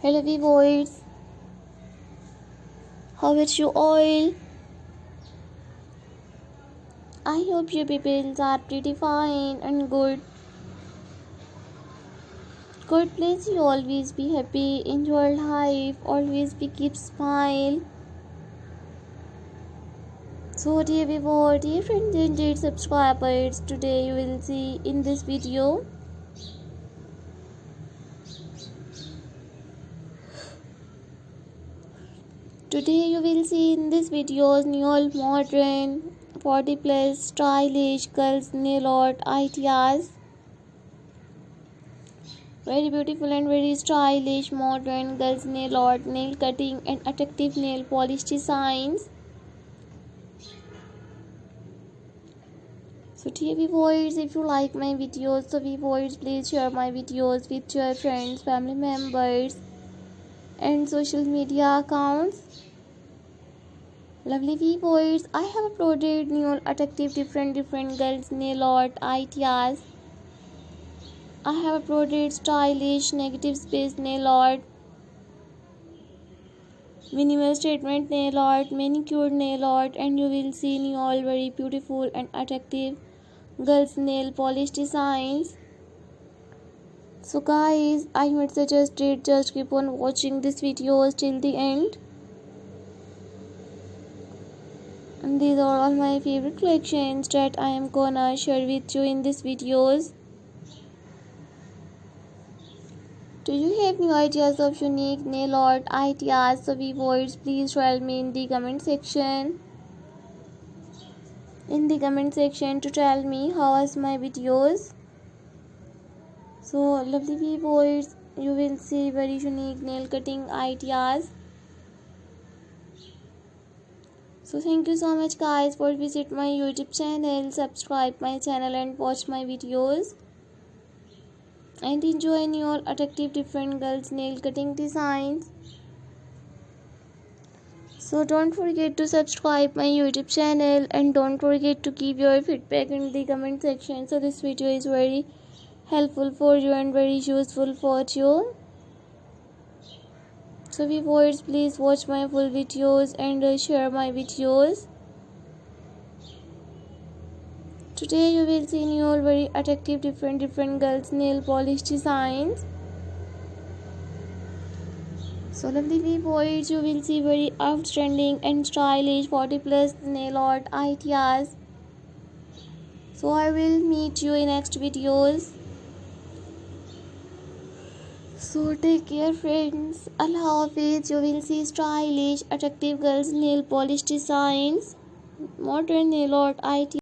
Hello viewers, how is you all? I hope you people are pretty fine and good. God bless you, always be happy, enjoy life, always be keep smile. So dear viewers, dear friends and dear subscribers, today you will see in this video new modern 40 plus stylish girls nail art ideas. Very beautiful and very stylish modern girls nail art, nail cutting and attractive nail polish designs. So dear viewers, if you like my videos, so viewers please share my videos with your friends, family members and social media accounts. Lovely viewers, I have uploaded new attractive different girls nail art ideas. I have uploaded stylish negative space nail art, minimal statement nail art, manicure nail art, and you will see new all very beautiful and attractive girls nail polish designs. So guys, I would suggest it just keep on watching this videos till the end. And these are all my favorite collections that I am gonna share with you in this videos. Do you have new ideas of unique nail art ideas? So viewers, please tell me in the comment section. To tell me how was my videos. So lovely viewers, you will see very unique nail cutting ideas. So thank you so much guys for visit my YouTube channel, subscribe my channel and watch my videos. And enjoy new attractive different girls nail cutting designs. So don't forget to subscribe my YouTube channel and don't forget to give your feedback in the comment section. So this video is very helpful for you and very useful for you. So viewers, please watch my full videos and share my videos. Today you will see new very attractive different girls nail polish designs. So lovely viewers, you will see very outstanding and stylish 40 plus nail art ideas. So I will meet you in next videos. So take care friends. Allah Hafiz. You will see stylish attractive girls nail polish designs, modern nail art ideas.